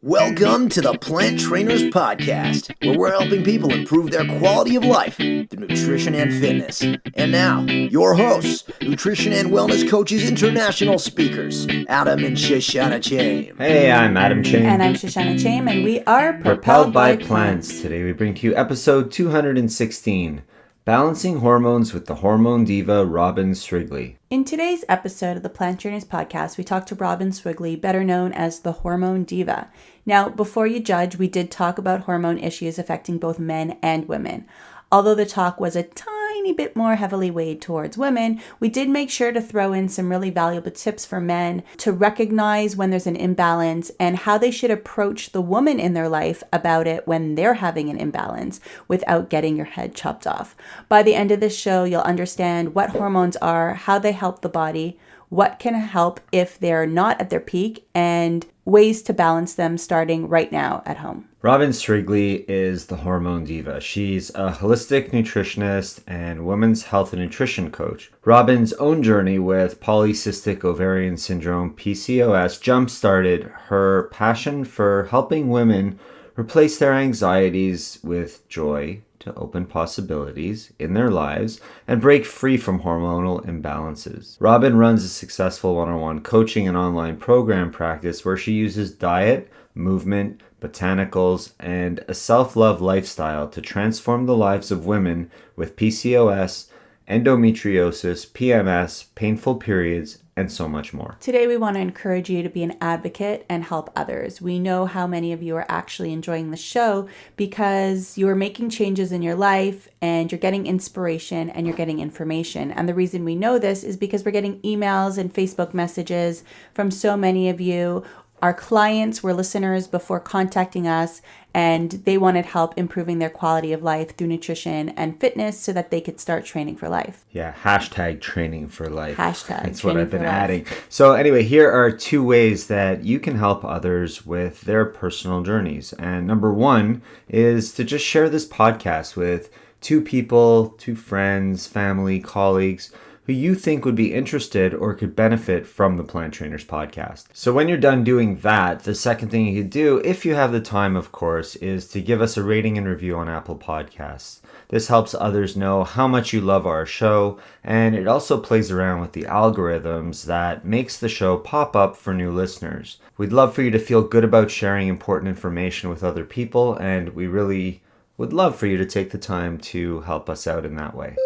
Welcome to the Plant Trainers Podcast, where we're helping people improve their quality of life through nutrition and fitness. And now, your hosts, nutrition and wellness coaches, international speakers, Adam and Shoshana Chaim. Hey, I'm Adam Chaim. And I'm Shoshana Chaim, and we are Propelled by Plants. Today we bring to you episode 216, Balancing Hormones with the Hormone Diva, Robyn Srigley. In today's episode of the Plant Trainers Podcast, we talked to Robyn Srigley, better known as the Hormone Diva. Now, before you judge, we did talk about hormone issues affecting both men and women. Although the talk was a tiny bit more heavily weighed towards women, we did make sure to throw in some really valuable tips for men to recognize when there's an imbalance and how they should approach the woman in their life about it when they're having an imbalance without getting your head chopped off. By the end of this show, you'll understand what hormones are, how they help the body, what can help if they're not at their peak, and ways to balance them starting right now at home. Robyn Srigley is the Hormone Diva. She's a holistic nutritionist and women's health and nutrition coach. Robyn's own journey with Polycystic Ovarian Syndrome, PCOS, jumpstarted her passion for helping women replace their anxieties with joy to open possibilities in their lives and break free from hormonal imbalances. Robyn runs a successful one-on-one coaching and online program practice where she uses diet, movement, botanicals, and a self-love lifestyle to transform the lives of women with PCOS, endometriosis, PMS, painful periods, and so much more. Today we want to encourage you to be an advocate and help others. We know how many of you are actually enjoying the show because you are making changes in your life and you're getting inspiration and you're getting information. And the reason we know this is because we're getting emails and Facebook messages from so many of you. Our clients were listeners before contacting us, and they wanted help improving their quality of life through nutrition and fitness so that they could start training for life. Yeah, hashtag training for life. Hashtag That's what I've been life. adding. So anyway, here are 2 ways that you can help others with their personal journeys. And number 1 is to just share this podcast with 2 people, 2 friends, family, colleagues, who you think would be interested or could benefit from the Plant Trainers podcast. So when you're done doing that, the second thing you could do, if you have the time, of course, is to give us a rating and review on Apple Podcasts. This helps others know how much you love our show, and it also plays around with the algorithms that makes the show pop up for new listeners. We'd love for you to feel good about sharing important information with other people, and we really would love for you to take the time to help us out in that way.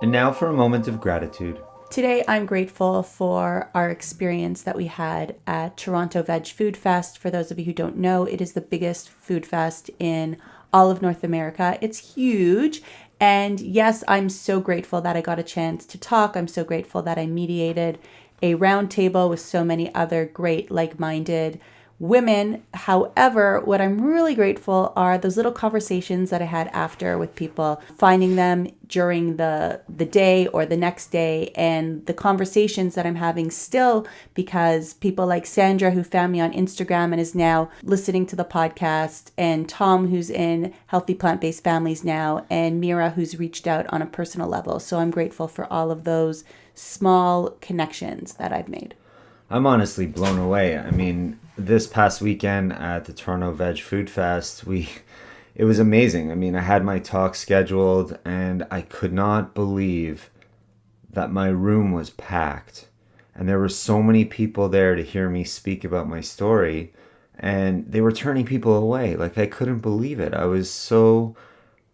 And now for a moment of gratitude. Today, I'm grateful for our experience that we had at Toronto Veg Food Fest. For those of you who don't know, it is the biggest food fest in all of North America. It's huge. And yes, I'm so grateful that I got a chance to talk. I'm so grateful that I mediated a round table with so many other great like-minded women. However, what I'm really grateful are those little conversations that I had after with people, finding them during the day or the next day, and the conversations that I'm having still because people like Sandra, who found me on Instagram and is now listening to the podcast, and Tom, who's in Healthy Plant-Based Families now, and Mira, who's reached out on a personal level. So I'm grateful for all of those small connections that I've made. I'm honestly blown away. I mean, this past weekend at the Toronto Veg Food Fest, it was amazing. I mean, I had my talk scheduled and I could not believe that my room was packed. And there were so many people there to hear me speak about my story, and they were turning people away. Like, I couldn't believe it. I was so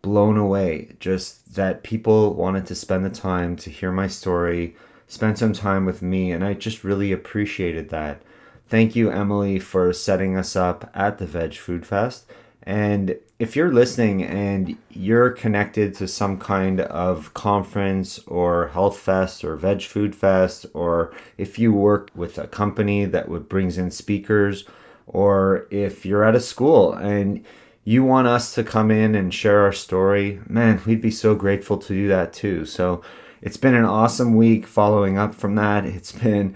blown away just that people wanted to spend the time to hear my story, spend some time with me, and I just really appreciated that. Thank you, Emily, for setting us up at the Veg Food Fest. And if you're listening and you're connected to some kind of conference or health fest or veg food fest, or if you work with a company that brings in speakers, or if you're at a school and you want us to come in and share our story, man, we'd be so grateful to do that too. So it's been an awesome week following up from that. It's been,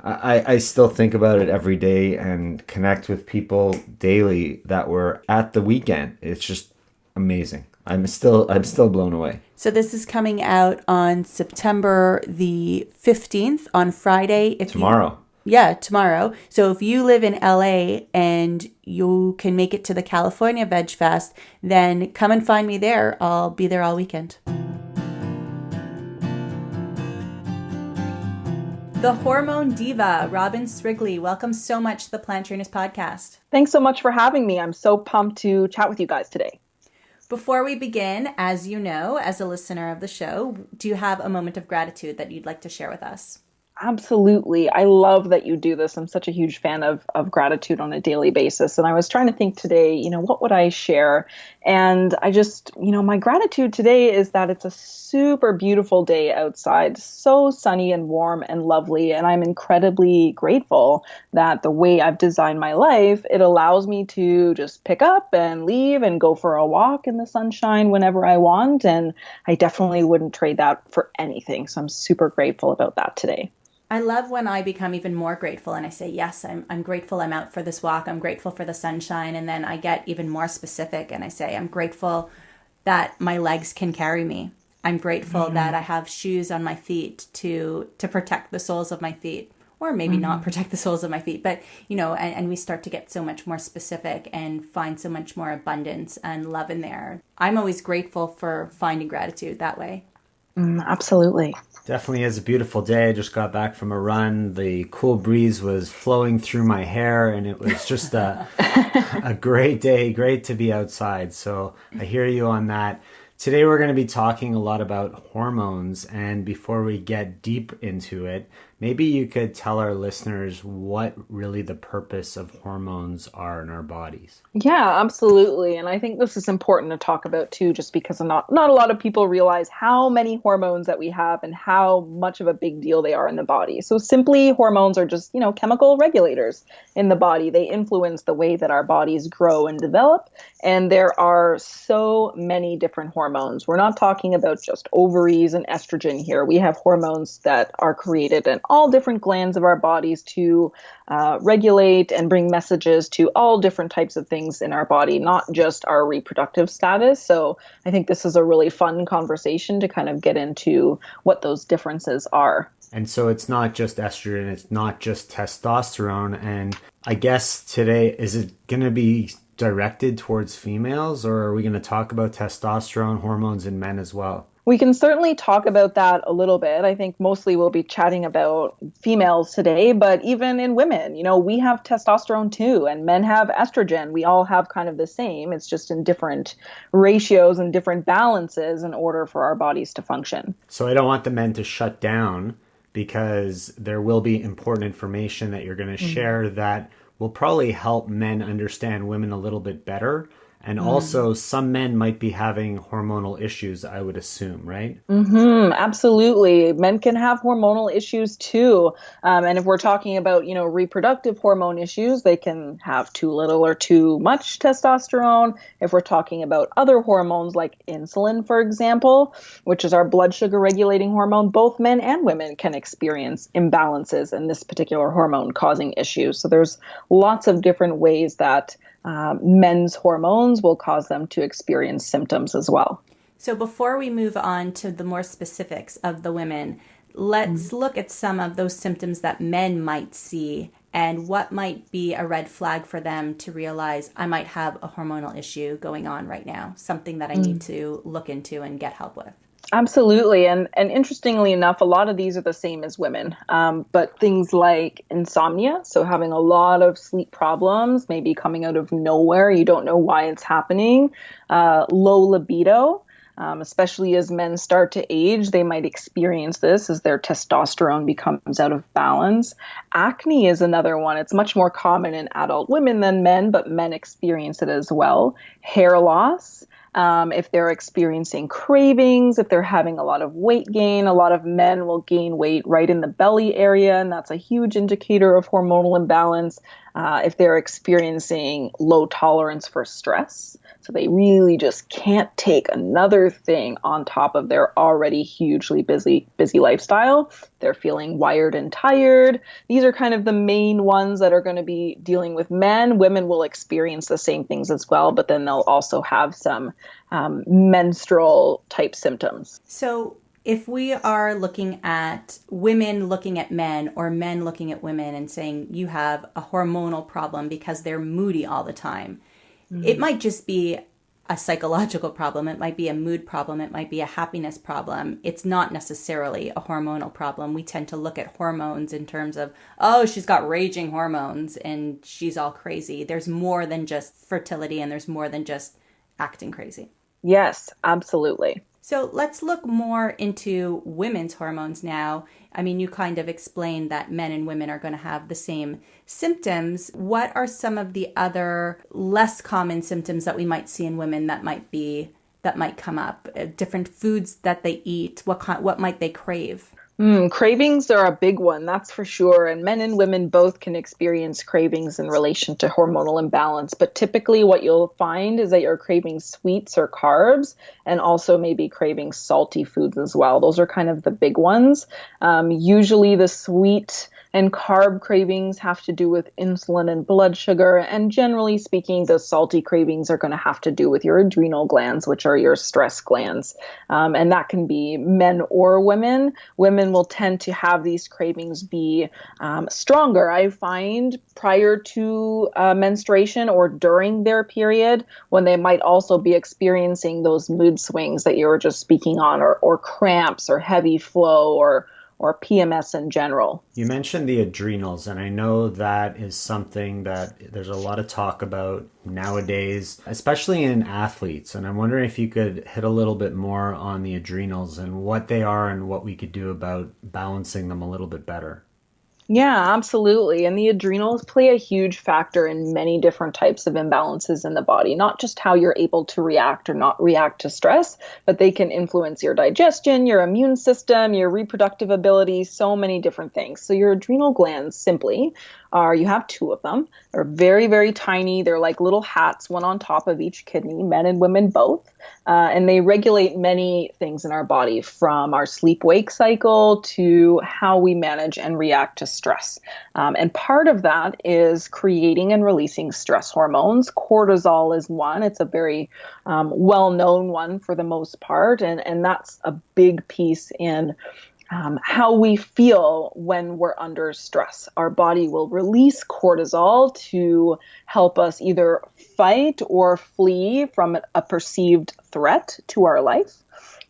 I still think about it every day and connect with people daily that were at the weekend. It's just amazing. I'm still blown away. So this is coming out on September the 15th on Friday. Tomorrow. Yeah, tomorrow. So if you live in LA and you can make it to the California Veg Fest, then come and find me there. I'll be there all weekend. The Hormone Diva, Robyn Srigley. Welcome so much to the Plant Trainers Podcast. Thanks so much for having me. I'm so pumped to chat with you guys today. Before we begin, as you know, as a listener of the show, do you have a moment of gratitude that you'd like to share with us? Absolutely. I love that you do this. I'm such a huge fan of gratitude on a daily basis. And I was trying to think today, what would I share? And I just, my gratitude today is that it's a super beautiful day outside, so sunny and warm and lovely. And I'm incredibly grateful that the way I've designed my life, it allows me to just pick up and leave and go for a walk in the sunshine whenever I want. And I definitely wouldn't trade that for anything. So I'm super grateful about that today. I love when I become even more grateful and I say, yes, I'm grateful I'm out for this walk. I'm grateful for the sunshine. And then I get even more specific and I say, I'm grateful that my legs can carry me. I'm grateful that I have shoes on my feet to protect the soles of my feet, or maybe not protect the soles of my feet. But, and we start to get so much more specific and find so much more abundance and love in there. I'm always grateful for finding gratitude that way. Absolutely. Definitely is a beautiful day. I just got back from a run. The cool breeze was flowing through my hair, and it was just a great day. Great to be outside. So I hear you on that. Today we're going to be talking a lot about hormones, and before we get deep into it, maybe you could tell our listeners what really the purpose of hormones are in our bodies. Yeah, absolutely. And I think this is important to talk about too, just because not a lot of people realize how many hormones that we have and how much of a big deal they are in the body. So simply, hormones are just, chemical regulators in the body. They influence the way that our bodies grow and develop. And there are so many different hormones. We're not talking about just ovaries and estrogen here. We have hormones that are created in all different glands of our bodies to regulate and bring messages to all different types of things in our body, not just our reproductive status. So I think this is a really fun conversation to kind of get into what those differences are. And so it's not just estrogen, it's not just testosterone. And I guess today, is it going to be directed towards females, or are we going to talk about testosterone hormones in men as well? We can certainly talk about that a little bit. I think mostly we'll be chatting about females today, but even in women, we have testosterone too, and men have estrogen. We all have kind of the same. It's just in different ratios and different balances in order for our bodies to function. So I don't want the men to shut down, because there will be important information that you're going to share that will probably help men understand women a little bit better. And also, some men might be having hormonal issues, I would assume, right? Absolutely. Men can have hormonal issues too. And if we're talking about, reproductive hormone issues, they can have too little or too much testosterone. If we're talking about other hormones like insulin, for example, which is our blood sugar regulating hormone, both men and women can experience imbalances in this particular hormone causing issues. So there's lots of different ways that men's hormones will cause them to experience symptoms as well. So before we move on to the more specifics of the women, let's look at some of those symptoms that men might see and what might be a red flag for them to realize I might have a hormonal issue going on right now, something that I need to look into and get help with. Absolutely. And interestingly enough, a lot of these are the same as women, but things like insomnia, so having a lot of sleep problems, maybe coming out of nowhere, you don't know why it's happening, low libido, especially as men start to age, they might experience this as their testosterone becomes out of balance. Acne is another one. It's much more common in adult women than men, but men experience it as well. Hair loss. If they're experiencing cravings, if they're having a lot of weight gain, a lot of men will gain weight right in the belly area, and that's a huge indicator of hormonal imbalance. If they're experiencing low tolerance for stress, so they really just can't take another thing on top of their already hugely busy lifestyle. They're feeling wired and tired. These are kind of the main ones that are going to be dealing with men. Women will experience the same things as well, but then they'll also have some menstrual type symptoms. So if we are looking at women looking at men or men looking at women and saying you have a hormonal problem because they're moody all the time, it might just be a psychological problem. It might be a mood problem. It might be a happiness problem. It's not necessarily a hormonal problem. We tend to look at hormones in terms of, oh, she's got raging hormones and she's all crazy. There's more than just fertility and there's more than just acting crazy. Yes, absolutely. So let's look more into women's hormones now. I mean, you kind of explained that men and women are going to have the same symptoms. What are some of the other less common symptoms that we might see in women that might come up? Different foods that they eat. What might they crave? Cravings are a big one, that's for sure. And men and women both can experience cravings in relation to hormonal imbalance. But typically what you'll find is that you're craving sweets or carbs and also maybe craving salty foods as well. Those are kind of the big ones. Usually the sweet and carb cravings have to do with insulin and blood sugar. And generally speaking, the salty cravings are going to have to do with your adrenal glands, which are your stress glands. And that can be men or women. Women will tend to have these cravings be stronger, I find, prior to menstruation or during their period, when they might also be experiencing those mood swings that you were just speaking on, or cramps or heavy flow or PMS in general. You mentioned the adrenals, and I know that is something that there's a lot of talk about nowadays, especially in athletes. And I'm wondering if you could hit a little bit more on the adrenals and what they are and what we could do about balancing them a little bit better. Yeah, absolutely. And the adrenals play a huge factor in many different types of imbalances in the body, not just how you're able to react or not react to stress, but they can influence your digestion, your immune system, your reproductive ability, so many different things. So your adrenal glands simply you have two of them. They're very, very tiny. They're like little hats, one on top of each kidney, men and women both. And they regulate many things in our body, from our sleep-wake cycle to how we manage and react to stress. And part of that is creating and releasing stress hormones. Cortisol is one. It's a very well-known one for the most part. And that's a big piece in how we feel when we're under stress. Our body will release cortisol to help us either fight or flee from a perceived threat to our life.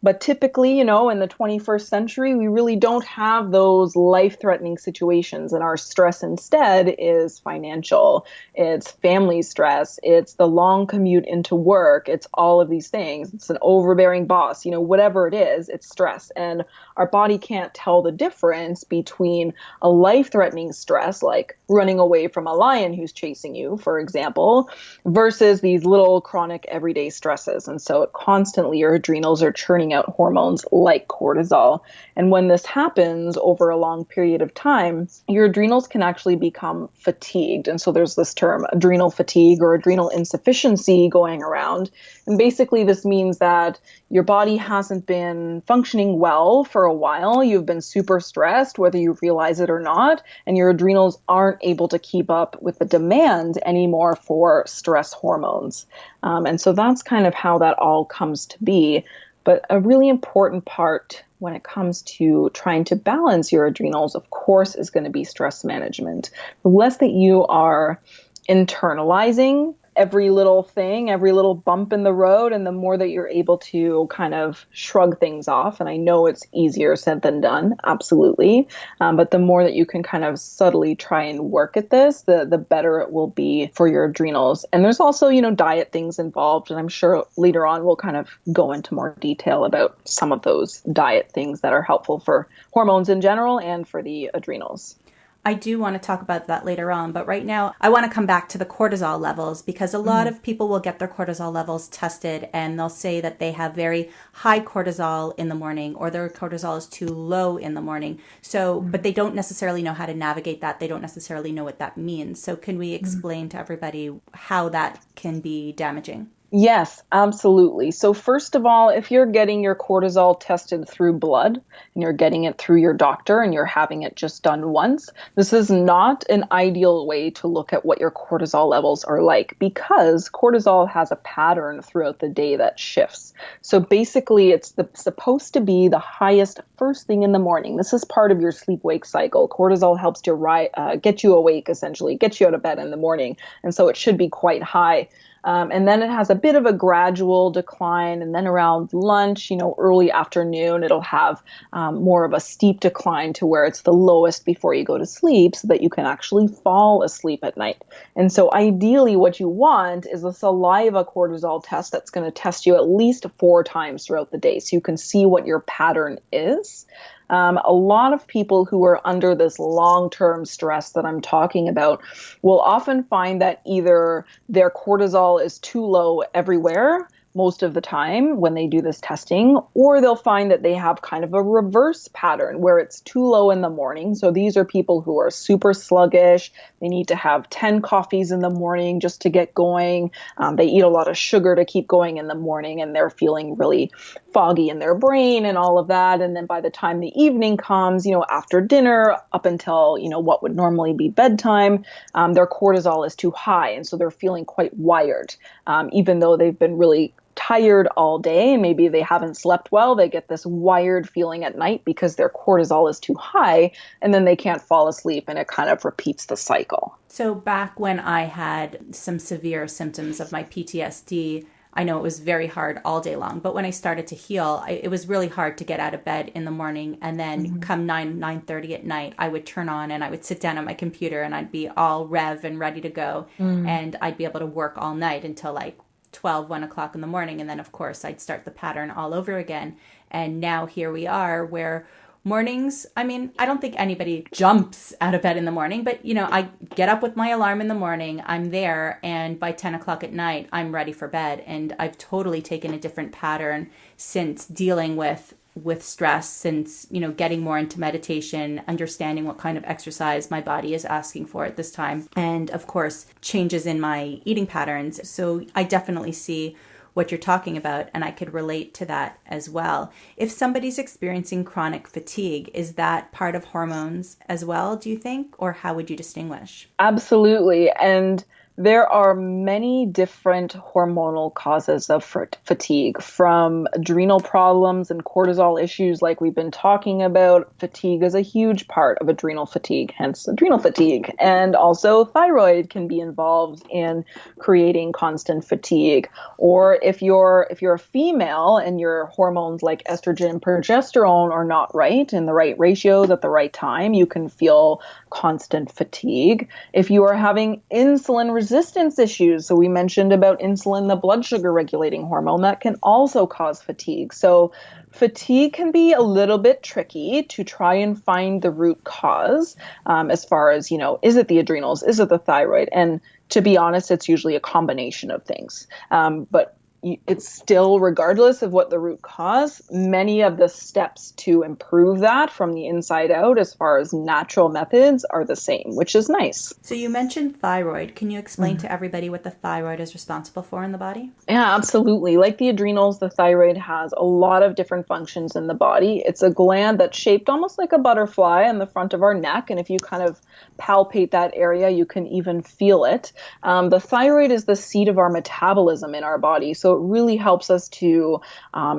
But typically, in the 21st century, we really don't have those life-threatening situations. And our stress instead is financial. It's family stress. It's the long commute into work. It's all of these things. It's an overbearing boss. Whatever it is, it's stress. And our body can't tell the difference between a life-threatening stress, like running away from a lion who's chasing you, for example, versus these little chronic everyday stresses. And so constantly your adrenals are churning out hormones like cortisol. And when this happens over a long period of time, your adrenals can actually become fatigued. And so there's this term adrenal fatigue or adrenal insufficiency going around. And basically this means that your body hasn't been functioning well for a while. You've been super stressed, whether you realize it or not, and your adrenals aren't able to keep up with the demand anymore for stress hormones. And so that's kind of how that all comes to be. But a really important part when it comes to trying to balance your adrenals, of course, is going to be stress management. The less that you are internalizing every little thing, every little bump in the road, and the more that you're able to kind of shrug things off. And I know it's easier said than done, absolutely. But the more that you can kind of subtly try and work at this, the better it will be for your adrenals. And there's also, diet things involved. And I'm sure later on we'll kind of go into more detail about some of those diet things that are helpful for hormones in general and for the adrenals. I do want to talk about that later on, but right now I want to come back to the cortisol levels, because a lot of people will get their cortisol levels tested and they'll say that they have very high cortisol in the morning or their cortisol is too low in the morning. So, but they don't necessarily know how to navigate that. They don't necessarily know what that means. So can we explain to everybody how that can be damaging? Yes, absolutely. So first of all, if you're getting your cortisol tested through blood and you're getting it through your doctor and you're having it just done once, this is not an ideal way to look at what your cortisol levels are like because cortisol has a pattern throughout the day that shifts. So basically, it's supposed to be the highest first thing in the morning. This is part of your sleep-wake cycle. Cortisol helps to get you awake, essentially, get you out of bed in the morning. And so it should be quite high. And then it has a bit of a gradual decline. And then around lunch, early afternoon, it'll have more of a steep decline to where it's the lowest before you go to sleep so that you can actually fall asleep at night. And so ideally what you want is a saliva cortisol test that's going to test you at least 4 times throughout the day so you can see what your pattern is. A lot of people who are under this long-term stress that I'm talking about will often find that either their cortisol is too low everywhere most of the time when they do this testing, or they'll find that they have kind of a reverse pattern where it's too low in the morning. So these are people who are super sluggish. They need to have 10 coffees in the morning just to get going. They eat a lot of sugar to keep going in the morning, and they're feeling really foggy in their brain and all of that. And then by the time the evening comes, after dinner up until, what would normally be bedtime, their cortisol is too high. And so they're feeling quite wired, even though they've been really tired all day and maybe they haven't slept well. They get this wired feeling at night because their cortisol is too high, and then they can't fall asleep, and it kind of repeats the cycle. So back when I had some severe symptoms of my PTSD, I know it was very hard all day long, but when I started to heal, it was really hard to get out of bed in the morning. And then come 9:30 at night, I would turn on and I would sit down at my computer and I'd be all rev and ready to go. And I'd be able to work all night until like 1 o'clock in the morning. And then, of course, I'd start the pattern all over again. And now here we are where mornings, I don't think anybody jumps out of bed in the morning, but, I get up with my alarm in the morning, I'm there, and by 10 o'clock at night, I'm ready for bed. And I've totally taken a different pattern since dealing with stress, since, getting more into meditation, understanding what kind of exercise my body is asking for at this time, and of course, changes in my eating patterns. So I definitely see what you're talking about, and I could relate to that as well. If somebody's experiencing chronic fatigue, is that part of hormones as well, do you think? Or how would you distinguish? Absolutely. And there are many different hormonal causes of fatigue, from adrenal problems and cortisol issues like we've been talking about. Fatigue is a huge part of adrenal fatigue, hence adrenal fatigue. And also thyroid can be involved in creating constant fatigue. Or if you're a female and your hormones like estrogen and progesterone are not right in the right ratios at the right time, you can feel constant fatigue. If you are having insulin resistance issues, so we mentioned about insulin, the blood sugar regulating hormone, that can also cause fatigue. So fatigue can be a little bit tricky to try and find the root cause, as far as, is it the adrenals? Is it the thyroid? And to be honest, it's usually a combination of things. But it's still, regardless of what the root cause, many of the steps to improve that from the inside out, as far as natural methods, are the same, which is nice. So you mentioned thyroid. Can you explain to everybody what the thyroid is responsible for in the body? Yeah, absolutely. Like the adrenals, the thyroid has a lot of different functions in the body. It's a gland that's shaped almost like a butterfly on the front of our neck. And if you kind of palpate that area, you can even feel it. The thyroid is the seat of our metabolism in our body. So it really helps us to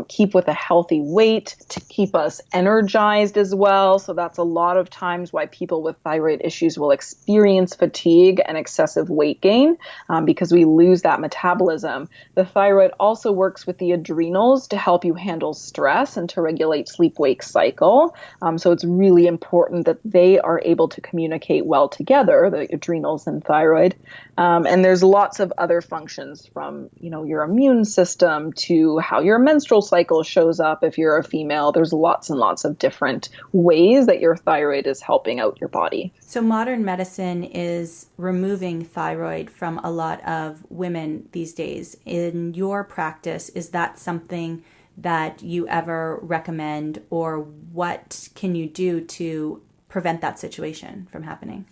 keep with a healthy weight, to keep us energized as well. So that's a lot of times why people with thyroid issues will experience fatigue and excessive weight gain, because we lose that metabolism. The thyroid also works with the adrenals to help you handle stress and to regulate sleep-wake cycle. So it's really important that they are able to communicate well together, the adrenals and thyroid. And there's lots of other functions, from, your immune system to how your menstrual cycle shows up if you're a female. There's lots and lots of different ways that your thyroid is helping out your body. So modern medicine is removing thyroid from a lot of women these days. In your practice, is that something that you ever recommend, or what can you do to prevent that situation from happening?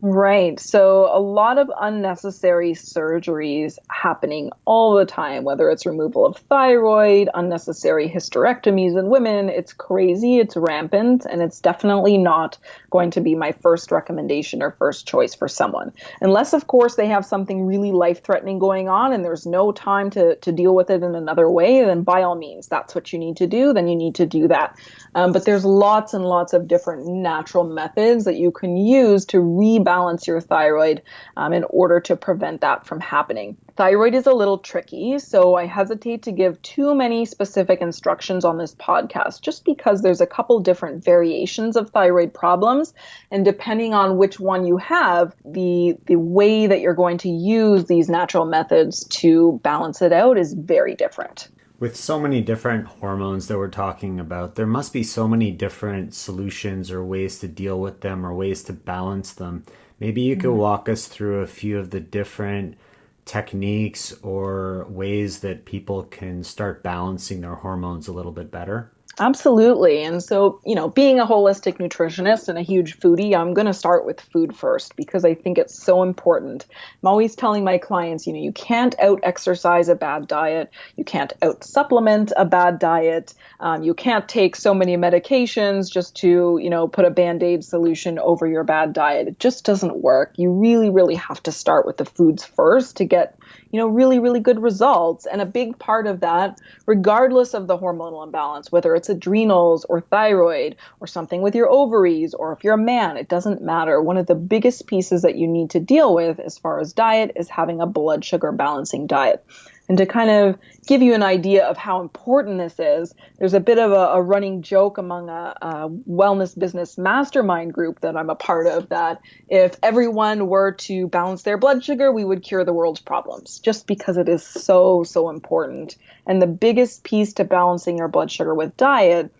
Right. So a lot of unnecessary surgeries happening all the time, whether it's removal of thyroid, unnecessary hysterectomies in women. It's crazy. It's rampant. And it's definitely not going to be my first recommendation or first choice for someone. Unless, of course, they have something really life-threatening going on and there's no time to deal with it in another way, then by all means, that's what you need to do. Then you need to do that. But there's lots and lots of different natural methods that you can use to rebalance your thyroid in order to prevent that from happening. Thyroid is a little tricky, so I hesitate to give too many specific instructions on this podcast, just because there's a couple different variations of thyroid problems. And depending on which one you have, the way that you're going to use these natural methods to balance it out is very different. With so many different hormones that we're talking about, there must be so many different solutions or ways to deal with them or ways to balance them. Maybe you could walk us through a few of the different techniques or ways that people can start balancing their hormones a little bit better. Absolutely. And so, being a holistic nutritionist and a huge foodie, I'm going to start with food first because I think it's so important. I'm always telling my clients, you can't out-exercise a bad diet. You can't out-supplement a bad diet. You can't take so many medications just to, put a Band-Aid solution over your bad diet. It just doesn't work. You really, really have to start with the foods first to get really, really good results. And a big part of that, regardless of the hormonal imbalance, whether it's adrenals or thyroid or something with your ovaries, or if you're a man, it doesn't matter. One of the biggest pieces that you need to deal with as far as diet is having a blood sugar balancing diet. And to kind of give you an idea of how important this is, there's a bit of a running joke among a wellness business mastermind group that I'm a part of that if everyone were to balance their blood sugar, we would cure the world's problems, just because it is so, so important. And the biggest piece to balancing your blood sugar with diet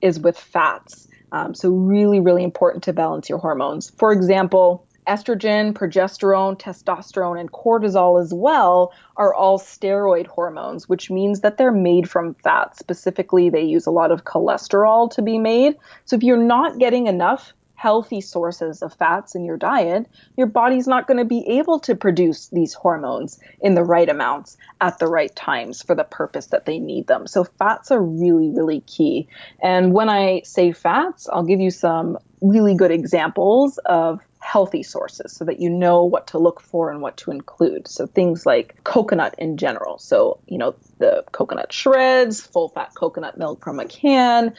is with fats. So really, really important to balance your hormones. For example, estrogen, progesterone, testosterone, and cortisol as well are all steroid hormones, which means that they're made from fat. Specifically, they use a lot of cholesterol to be made. So if you're not getting enough healthy sources of fats in your diet, your body's not going to be able to produce these hormones in the right amounts at the right times for the purpose that they need them. So fats are really, really key. And when I say fats, I'll give you some really good examples of healthy sources so that you know what to look for and what to include. So things like coconut in general. So, the coconut shreds, full fat coconut milk from a can,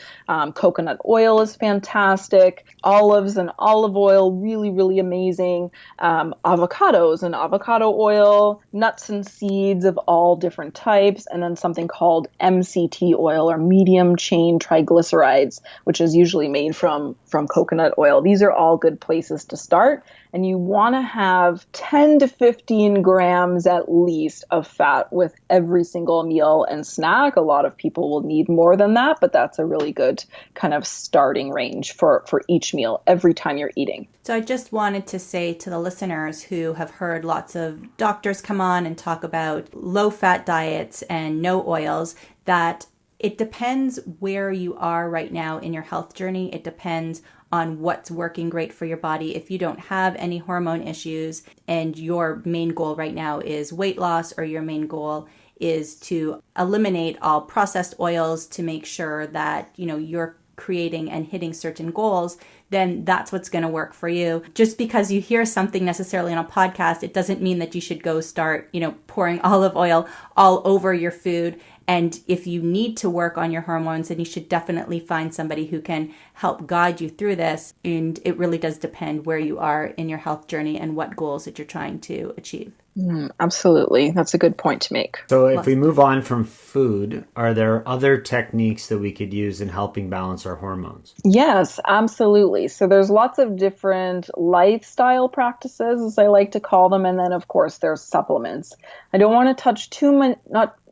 coconut oil is fantastic, olives and olive oil, really, really amazing, avocados and avocado oil, nuts and seeds of all different types, and then something called MCT oil or medium chain triglycerides, which is usually made from coconut oil. These are all good places to start. And you want to have 10 to 15 grams at least of fat with every single meal and snack. A lot of people will need more than that, but that's a really good kind of starting range for each meal every time you're eating. So I just wanted to say to the listeners who have heard lots of doctors come on and talk about low-fat diets and no oils that it depends where you are right now in your health journey. It depends on what's working great for your body. If you don't have any hormone issues and your main goal right now is weight loss, or your main goal is to eliminate all processed oils to make sure that, you're creating and hitting certain goals, then that's what's going to work for you. Just because you hear something necessarily on a podcast, it doesn't mean that you should go start, pouring olive oil all over your food. And if you need to work on your hormones, then you should definitely find somebody who can help guide you through this. And it really does depend where you are in your health journey and what goals that you're trying to achieve. Absolutely. That's a good point to make. So if we move on from food, are there other techniques that we could use in helping balance our hormones? Yes, absolutely. So there's lots of different lifestyle practices, as I like to call them. And then, of course, there's supplements. I don't want to touch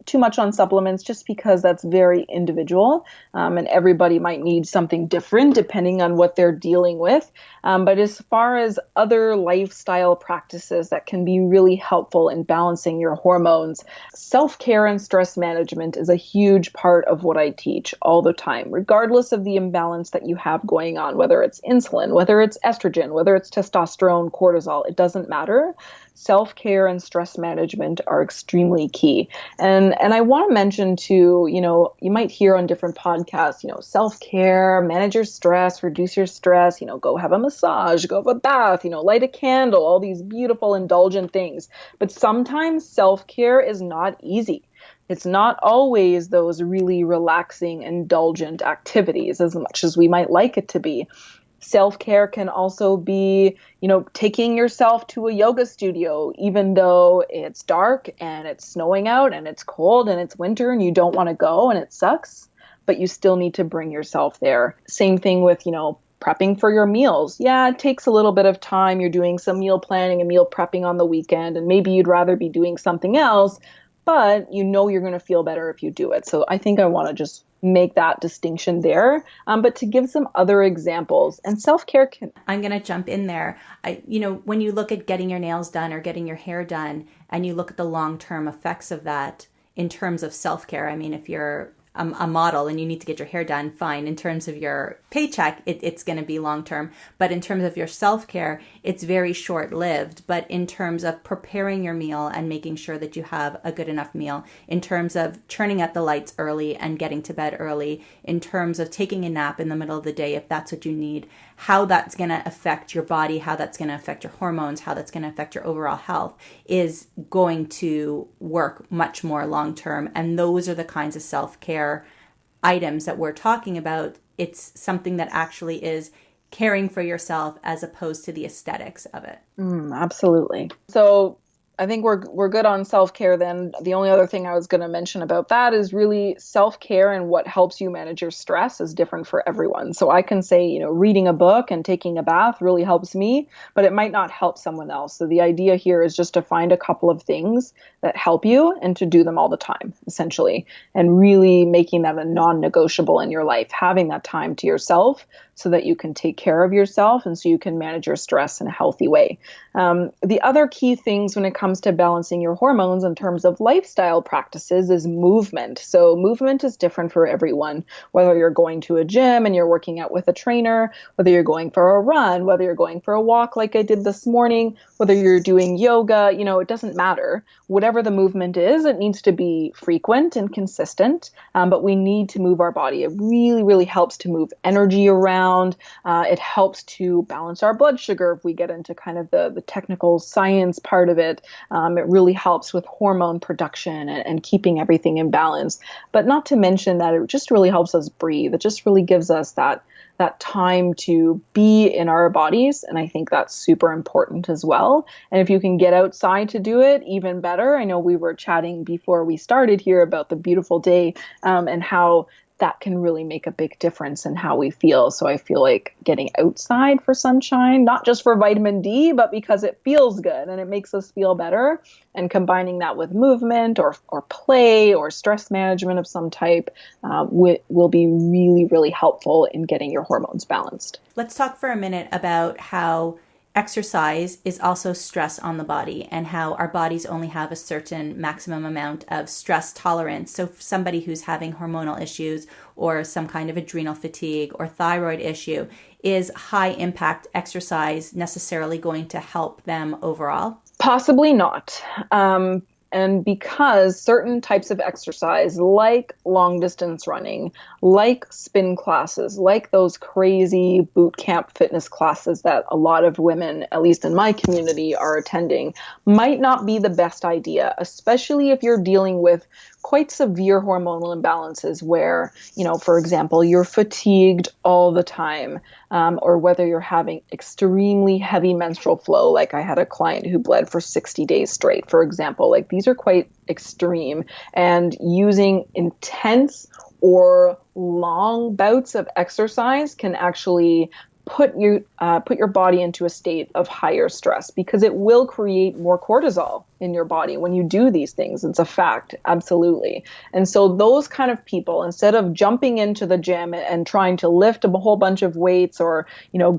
too much on supplements just because that's very individual, and everybody might need something different depending on what they're dealing with. But as far as other lifestyle practices that can be really helpful in balancing your hormones, self-care and stress management is a huge part of what I teach all the time, regardless of the imbalance that you have going on, whether it's insulin, whether it's estrogen, whether it's testosterone, cortisol, it doesn't matter. Self-care and stress management are extremely key. And I want to mention too, you might hear on different podcasts, self-care, manage your stress, reduce your stress, go have a massage, go have a bath, light a candle, all these beautiful indulgent things. But sometimes self-care is not easy. It's not always those really relaxing, indulgent activities as much as we might like it to be. Self-care can also be, taking yourself to a yoga studio, even though it's dark and it's snowing out and it's cold and it's winter and you don't want to go and it sucks, but you still need to bring yourself there. Same thing with, prepping for your meals. Yeah, it takes a little bit of time. You're doing some meal planning and meal prepping on the weekend, and maybe you'd rather be doing something else, but you're going to feel better if you do it. So I think I want to just make that distinction there. But to give some other examples, and self-care can... I'm going to jump in there. When you look at getting your nails done or getting your hair done, and you look at the long-term effects of that in terms of self-care, if you're a model and you need to get your hair done, fine. In terms of your paycheck, it's going to be long-term. But in terms of your self-care, it's very short-lived. But in terms of preparing your meal and making sure that you have a good enough meal, in terms of turning out the lights early and getting to bed early, in terms of taking a nap in the middle of the day if that's what you need, how that's going to affect your body, how that's going to affect your hormones, how that's going to affect your overall health is going to work much more long-term. And those are the kinds of self-care items that we're talking about. It's something that actually is caring for yourself as opposed to the aesthetics of it. Absolutely. So I think we're good on self-care then. The only other thing I was going to mention about that is really self-care and what helps you manage your stress is different for everyone. So I can say, reading a book and taking a bath really helps me, but it might not help someone else. So the idea here is just to find a couple of things that help you and to do them all the time, essentially, and really making that a non-negotiable in your life, having that time to yourself so that you can take care of yourself and so you can manage your stress in a healthy way. The other key things when it comes to balancing your hormones in terms of lifestyle practices is movement. So movement is different for everyone, whether you're going to a gym and you're working out with a trainer, whether you're going for a run, whether you're going for a walk like I did this morning, whether you're doing yoga, it doesn't matter. Whatever the movement is, it needs to be frequent and consistent, but we need to move our body. It really, really helps to move energy around. It helps to balance our blood sugar if we get into kind of the technical science part of it. It really helps with hormone production and keeping everything in balance. But not to mention that it just really helps us breathe. It just really gives us that time to be in our bodies. And I think that's super important as well. And if you can get outside to do it, even better. I know we were chatting before we started here about the beautiful day and how that can really make a big difference in how we feel. So I feel like getting outside for sunshine, not just for vitamin D, but because it feels good and it makes us feel better, and combining that with movement or play or stress management of some type will be really, really helpful in getting your hormones balanced. Let's talk for a minute about how exercise is also stress on the body and how our bodies only have a certain maximum amount of stress tolerance. So for somebody who's having hormonal issues or some kind of adrenal fatigue or thyroid issue, is high impact exercise necessarily going to help them overall? Possibly not. And because certain types of exercise, like long distance running, like spin classes, like those crazy boot camp fitness classes that a lot of women, at least in my community, are attending, might not be the best idea, especially if you're dealing with quite severe hormonal imbalances where, for example, you're fatigued all the time, or whether you're having extremely heavy menstrual flow. Like I had a client who bled for 60 days straight, for example. Like these are quite extreme, and using intense or long bouts of exercise can actually put your body into a state of higher stress, because it will create more cortisol in your body when you do these things. It's a fact, absolutely. And so those kind of people, instead of jumping into the gym and trying to lift a whole bunch of weights, or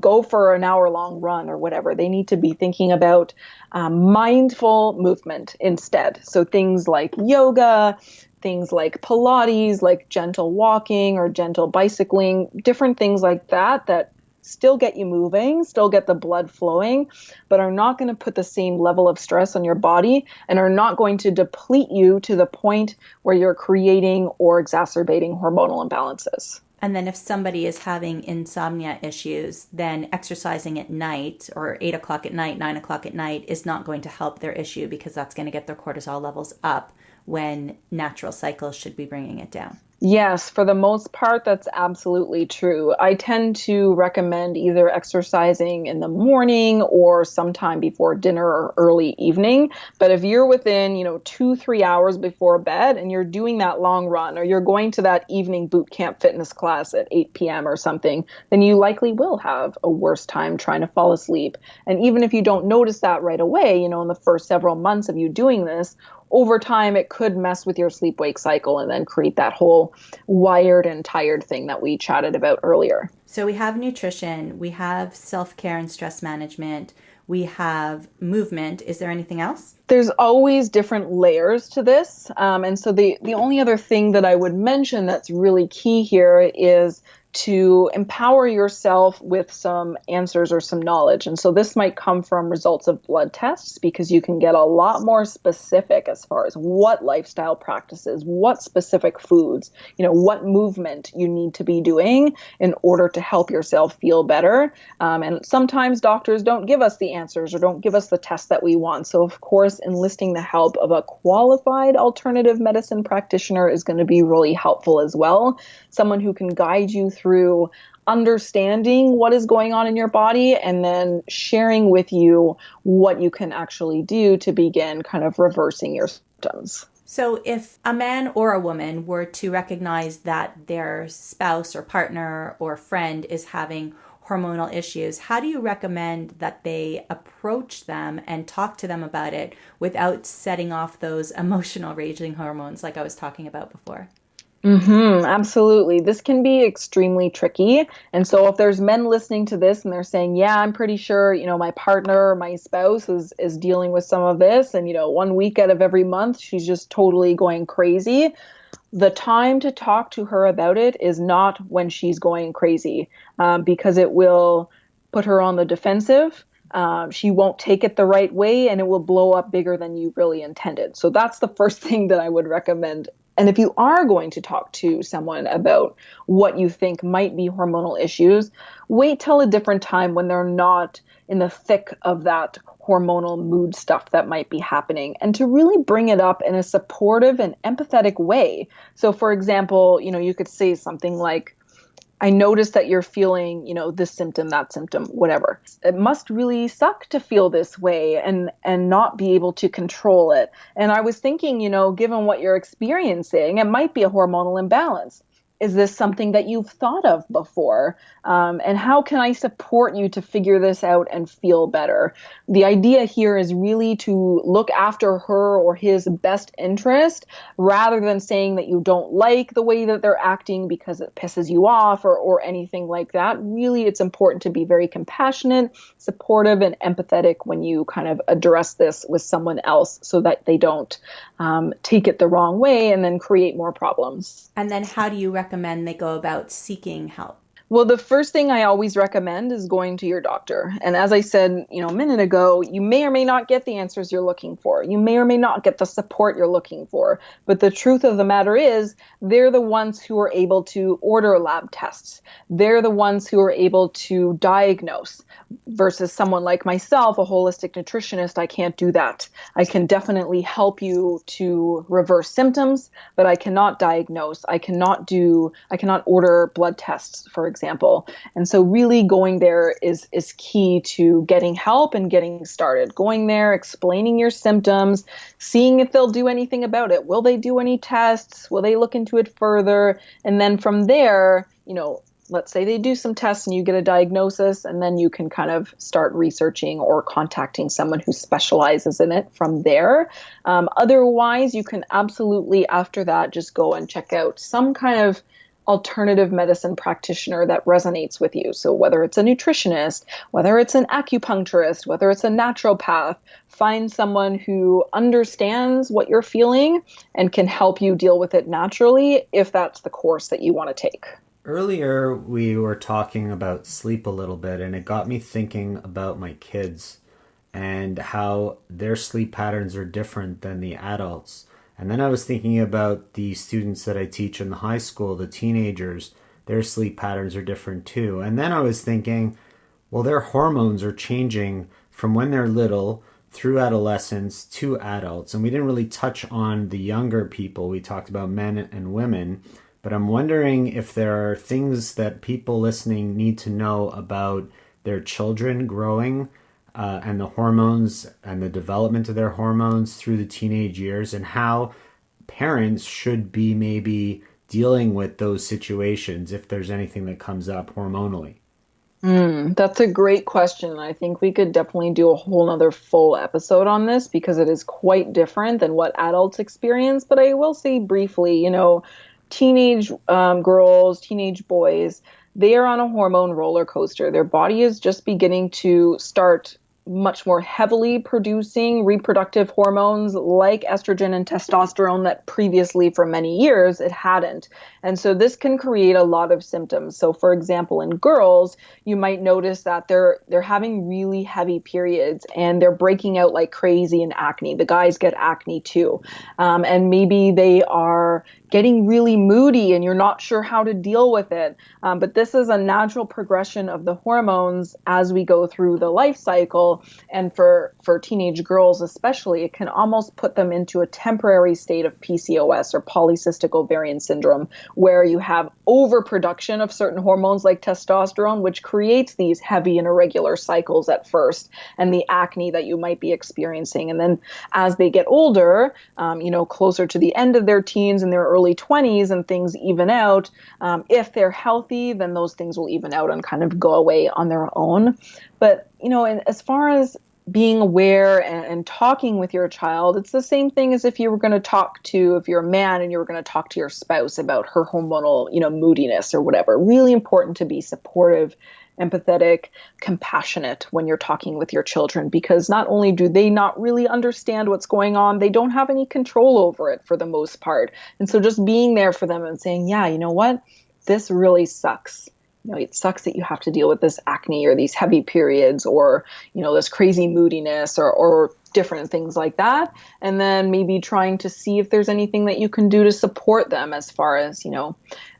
go for an hour-long run or whatever, they need to be thinking about mindful movement instead. So things like yoga, things like Pilates, like gentle walking or gentle bicycling, different things like that still get you moving, still get the blood flowing, but are not going to put the same level of stress on your body and are not going to deplete you to the point where you're creating or exacerbating hormonal imbalances. And then if somebody is having insomnia issues, then exercising at night or 8 o'clock at night, 9 o'clock at night is not going to help their issue, because that's going to get their cortisol levels up when natural cycles should be bringing it down. Yes, for the most part, that's absolutely true. I tend to recommend either exercising in the morning or sometime before dinner or early evening. But if you're within, 2-3 hours before bed and you're doing that long run, or you're going to that evening boot camp fitness class at 8 p.m. or something, then you likely will have a worse time trying to fall asleep. And even if you don't notice that right away, in the first several months of you doing this, over time, it could mess with your sleep-wake cycle and then create that whole wired and tired thing that we chatted about earlier. So we have nutrition, we have self-care and stress management, we have movement. Is there anything else? There's always different layers to this. And so the only other thing that I would mention that's really key here is to empower yourself with some answers or some knowledge. And so this might come from results of blood tests, because you can get a lot more specific as far as what lifestyle practices, what specific foods, what movement you need to be doing in order to help yourself feel better. And sometimes doctors don't give us the answers or don't give us the tests that we want. So of course, enlisting the help of a qualified alternative medicine practitioner is going to be really helpful as well. Someone who can guide you through understanding what is going on in your body and then sharing with you what you can actually do to begin kind of reversing your symptoms. So if a man or a woman were to recognize that their spouse or partner or friend is having hormonal issues, how do you recommend that they approach them and talk to them about it without setting off those emotional raging hormones like I was talking about before? Absolutely. This can be extremely tricky. And so if there's men listening to this and they're saying, yeah, I'm pretty sure, my partner or my spouse is dealing with some of this. And, 1 week out of every month, she's just totally going crazy. The time to talk to her about it is not when she's going crazy, because it will put her on the defensive. She won't take it the right way, and it will blow up bigger than you really intended. So that's the first thing that I would recommend. And if you are going to talk to someone about what you think might be hormonal issues, wait till a different time when they're not in the thick of that hormonal mood stuff that might be happening, and to really bring it up in a supportive and empathetic way. So for example, you could say something like, I noticed that you're feeling, this symptom, that symptom, whatever. It must really suck to feel this way and not be able to control it. And I was thinking, given what you're experiencing, it might be a hormonal imbalance. Is this something that you've thought of before? And how can I support you to figure this out and feel better? The idea here is really to look after her or his best interest, rather than saying that you don't like the way that they're acting because it pisses you off or anything like that. Really, it's important to be very compassionate, supportive, and empathetic when you kind of address this with someone else, so that they don't take it the wrong way and then create more problems. And then how do you recommend they go about seeking help? Well, the first thing I always recommend is going to your doctor. And as I said, a minute ago, you may or may not get the answers you're looking for. You may or may not get the support you're looking for. But the truth of the matter is, they're the ones who are able to order lab tests. They're the ones who are able to diagnose, versus someone like myself, a holistic nutritionist. I can't do that. I can definitely help you to reverse symptoms, but I cannot diagnose. I cannot order blood tests, for example. And so really going there is key to getting help and getting started. Going there, explaining your symptoms, seeing if they'll do anything about it. Will they do any tests? Will they look into it further? And then from there, let's say they do some tests and you get a diagnosis, and then you can kind of start researching or contacting someone who specializes in it from there. Otherwise, you can absolutely, after that, just go and check out some kind of alternative medicine practitioner that resonates with you. So whether it's a nutritionist, whether it's an acupuncturist, whether it's a naturopath, find someone who understands what you're feeling and can help you deal with it naturally if that's the course that you want to take. Earlier, we were talking about sleep a little bit, and it got me thinking about my kids and how their sleep patterns are different than the adults. And then I was thinking about the students that I teach in the high school, the teenagers, their sleep patterns are different too. And then I was thinking, well, their hormones are changing from when they're little through adolescence to adults. And we didn't really touch on the younger people. We talked about men and women. But I'm wondering if there are things that people listening need to know about their children growing and the hormones and the development of their hormones through the teenage years, and how parents should be maybe dealing with those situations if there's anything that comes up hormonally. That's a great question. I think we could definitely do a whole nother full episode on this because it is quite different than what adults experience. But I will say briefly, teenage girls, teenage boys, they are on a hormone roller coaster. Their body is just beginning to start much more heavily producing reproductive hormones like estrogen and testosterone that previously for many years it hadn't. And so this can create a lot of symptoms. So for example, in girls, you might notice that they're having really heavy periods and they're breaking out like crazy in acne. The guys get acne too. And maybe they are getting really moody and you're not sure how to deal with it. But this is a natural progression of the hormones as we go through the life cycle. And for teenage girls especially, it can almost put them into a temporary state of PCOS or Polycystic Ovarian Syndrome, where you have overproduction of certain hormones like testosterone, which creates these heavy and irregular cycles at first, and the acne that you might be experiencing. And then as they get older, closer to the end of their teens and their early 20s and things even out, if they're healthy, then those things will even out and kind of go away on their own. But, and as far as being aware and talking with your child, it's the same thing as if you were going to talk to, if you're a man and you were going to talk to your spouse about her hormonal, moodiness or whatever. Really important to be supportive, empathetic, compassionate when you're talking with your children, because not only do they not really understand what's going on, they don't have any control over it for the most part. And so just being there for them and saying, yeah, you know what, this really sucks. It sucks that you have to deal with this acne or these heavy periods or, this crazy moodiness or different things like that. And then maybe trying to see if there's anything that you can do to support them as far as,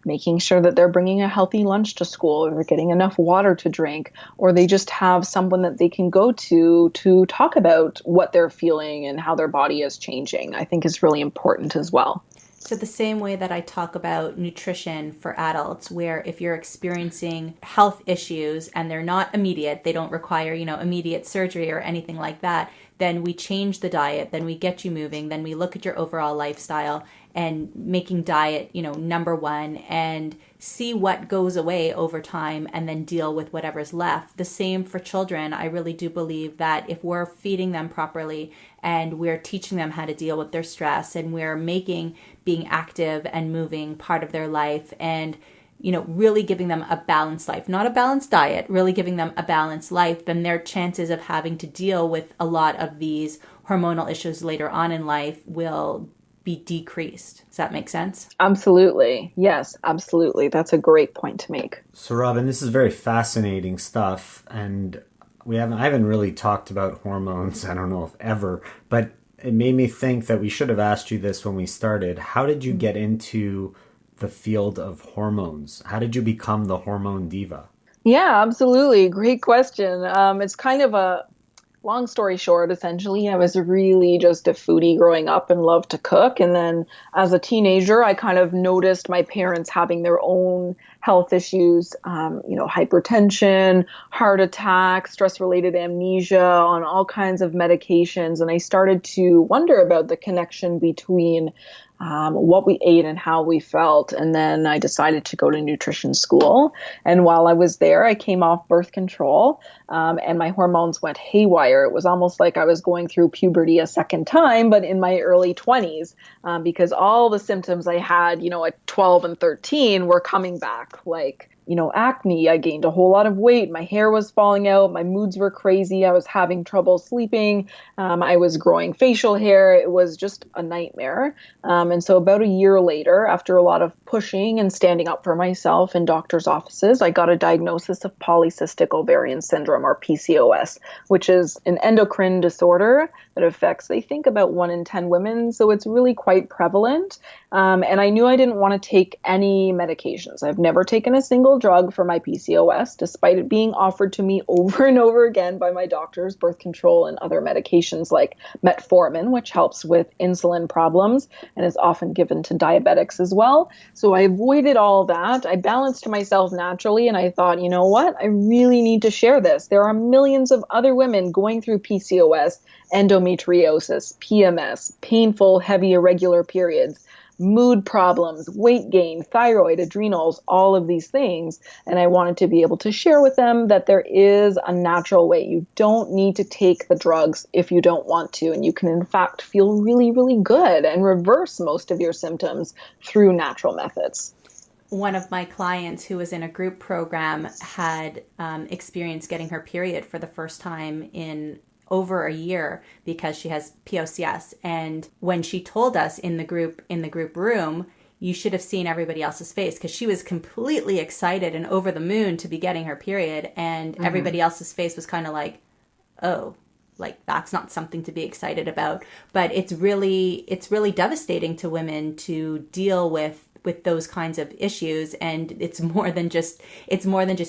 making sure that they're bringing a healthy lunch to school or they're getting enough water to drink, or they just have someone that they can go to talk about what they're feeling and how their body is changing, I think is really important as well. So the same way that I talk about nutrition for adults, where if you're experiencing health issues and they're not immediate, they don't require, immediate surgery or anything like that, then we change the diet, then we get you moving, then we look at your overall lifestyle and making diet, number one, and see what goes away over time and then deal with whatever's left. The same for children. I really do believe that if we're feeding them properly and we're teaching them how to deal with their stress and we're making being active and moving part of their life and really giving them a balanced life, not a balanced diet, really giving them a balanced life, then their chances of having to deal with a lot of these hormonal issues later on in life will be decreased. Does that make sense? Absolutely. Yes, absolutely. That's a great point to make. So Robyn, this is very fascinating stuff. And I haven't really talked about hormones, I don't know if ever, but it made me think that we should have asked you this when we started. How did you get into the field of hormones? How did you become the Hormone Diva? Yeah, absolutely. Great question. It's kind of a long story short, essentially, I was really just a foodie growing up and loved to cook. And then as a teenager, I kind of noticed my parents having their own health issues, hypertension, heart attack, stress-related amnesia, on all kinds of medications. And I started to wonder about the connection between what we ate and how we felt. And then I decided to go to nutrition school. And while I was there, I came off birth control and my hormones went haywire. It was almost like I was going through puberty a second time, but in my early 20s, because all the symptoms I had, at 12 and 13 were coming back, like acne. I gained a whole lot of weight. My hair was falling out. My moods were crazy. I was having trouble sleeping. I was growing facial hair. It was just a nightmare. And so about a year later, after a lot of pushing and standing up for myself in doctors' offices, I got a diagnosis of Polycystic Ovarian Syndrome, or PCOS, which is an endocrine disorder that affects, I think, about 1 in 10 women. So it's really quite prevalent. And I knew I didn't want to take any medications. I've never taken a single drug for my PCOS, despite it being offered to me over and over again by my doctors, birth control and other medications like metformin, which helps with insulin problems and is often given to diabetics as well. So I avoided all that. I balanced myself naturally, and I thought, you know what? I really need to share this. There are millions of other women going through PCOS, endometriosis, PMS, painful, heavy, irregular periods, mood problems, weight gain, thyroid, adrenals, all of these things. And I wanted to be able to share with them that there is a natural way. You don't need to take the drugs if you don't want to. And you can, in fact, feel really, really good and reverse most of your symptoms through natural methods. One of my clients who was in a group program had experienced getting her period for the first time in over a year because she has PCOS. And when she told us in the group room, you should have seen everybody else's face, because she was completely excited and over the moon to be getting her period. And everybody else's face was kind of like, oh, like that's not something to be excited about. But it's really devastating to women to deal with those kinds of issues. And it's more than just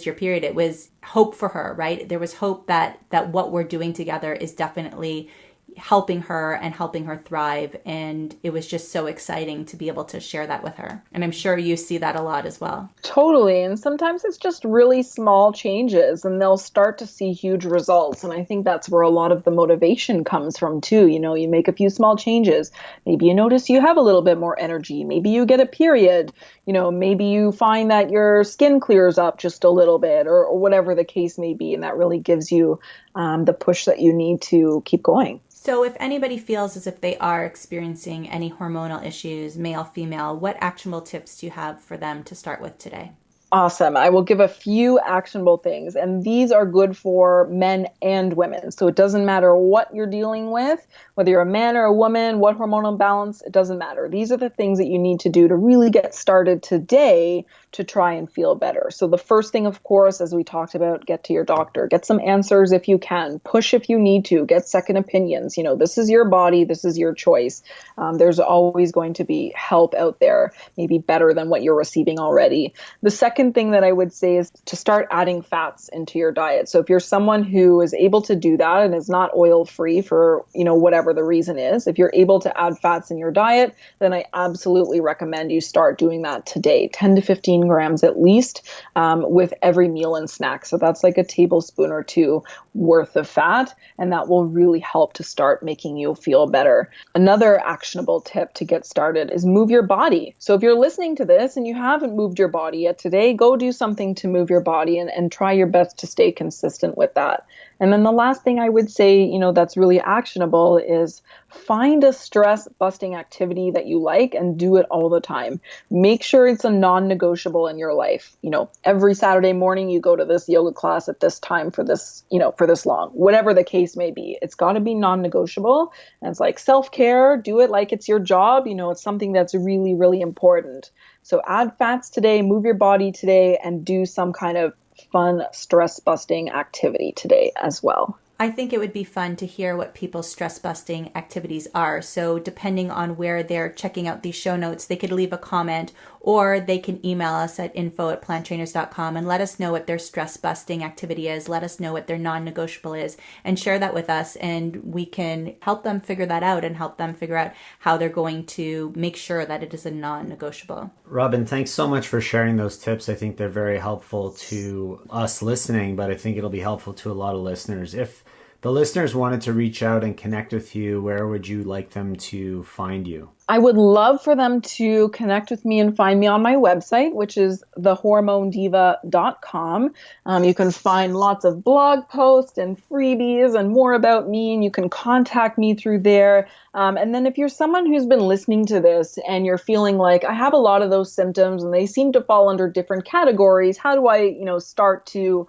your period. It was hope for her, right? There was hope that what we're doing together is definitely helping her and helping her thrive. And it was just so exciting to be able to share that with her. And I'm sure you see that a lot as well. Totally. And sometimes it's just really small changes and they'll start to see huge results. And I think that's where a lot of the motivation comes from too. You make a few small changes. Maybe you notice you have a little bit more energy. Maybe you get a period. Maybe you find that your skin clears up just a little bit, or whatever the case may be. And that really gives you the push that you need to keep going. So if anybody feels as if they are experiencing any hormonal issues, male, female, what actionable tips do you have for them to start with today? Awesome. I will give a few actionable things, and these are good for men and women. So it doesn't matter what you're dealing with, whether you're a man or a woman, what hormonal imbalance, it doesn't matter. These are the things that you need to do to really get started today to try and feel better. So the first thing, of course, as we talked about, get to your doctor, get some answers if you can, push if you need to, get second opinions. This is your body, this is your choice. There's always going to be help out there, maybe better than what you're receiving already. The second thing that I would say is to start adding fats into your diet. So if you're someone who is able to do that and is not oil free for, whatever the reason is, if you're able to add fats in your diet, then I absolutely recommend you start doing that today, 10 to 15 grams at least, with every meal and snack. So that's like a tablespoon or two worth of fat, and that will really help to start making you feel better. Another actionable tip to get started is move your body. So if you're listening to this and you haven't moved your body yet today, go do something to move your body and try your best to stay consistent with that. And then the last thing I would say, that's really actionable is find a stress busting activity that you like and do it all the time. Make sure it's a non-negotiable in your life. Every Saturday morning you go to this yoga class at this time for this, for this long, whatever the case may be. It's got to be non-negotiable. And it's like self-care, do it like it's your job. It's something that's really, really important. So add fats today, move your body today, and do some kind of fun stress busting activity today as well. I think it would be fun to hear what people's stress busting activities are. So depending on where they're checking out these show notes, they could leave a comment or they can email us at info@planttrainers.com and let us know what their stress busting activity is. Let us know what their non-negotiable is and share that with us, and we can help them figure that out and help them figure out how they're going to make sure that it is a non-negotiable. Robyn, thanks so much for sharing those tips. I think they're very helpful to us listening, but I think it'll be helpful to a lot of listeners. If the listeners wanted to reach out and connect with you, where would you like them to find you? I would love for them to connect with me and find me on my website, which is thehormonediva.com. You can find lots of blog posts and freebies and more about me, and you can contact me through there. And then if you're someone who's been listening to this and you're feeling like I have a lot of those symptoms and they seem to fall under different categories, how do I, start to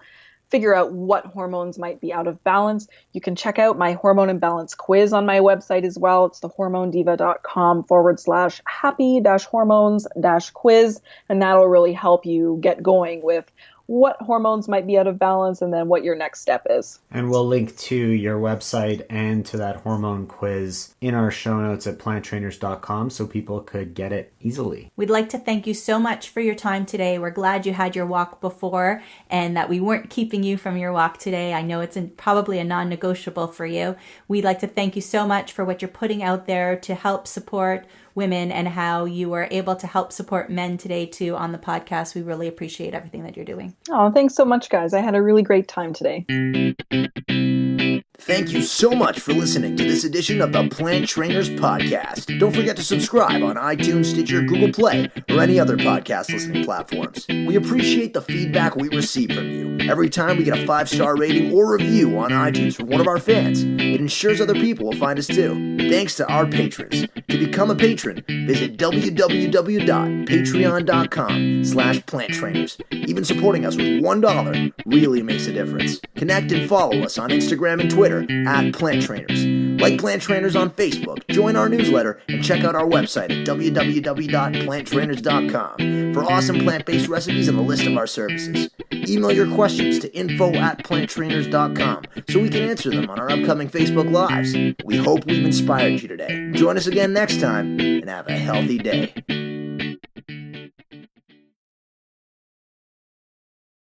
figure out what hormones might be out of balance? You can check out my hormone imbalance quiz on my website as well. It's thehormonediva.com/happy-hormones-quiz. And that'll really help you get going with what hormones might be out of balance and then what your next step is. And we'll link to your website and to that hormone quiz in our show notes at planttrainers.com so people could get it easily. We'd like to thank you so much for your time today. We're glad you had your walk before and that we weren't keeping you from your walk today. I know it's probably a non-negotiable for you. We'd like to thank you so much for what you're putting out there to help support women and how you were able to help support men today too on the podcast. We really appreciate everything that you're doing. Oh, thanks so much, guys. I had a really great time today. Thank you so much for listening to this edition of the Plant Trainers Podcast. Don't forget to subscribe on iTunes, Stitcher, Google Play, or any other podcast listening platforms. We appreciate the feedback we receive from you. Every time we get a 5-star rating or review on iTunes from one of our fans, it ensures other people will find us too. Thanks to our patrons. To become a patron, visit www.patreon.com/planttrainers. Even supporting us with $1 really makes a difference. Connect and follow us on Instagram and Twitter @PlantTrainers. Like Plant Trainers on Facebook, join our newsletter, and check out our website at www.planttrainers.com for awesome plant-based recipes and a list of our services. Email your questions to info@planttrainers.com so we can answer them on our upcoming Facebook Lives. We hope we've inspired you today. Join us again next time and have a healthy day.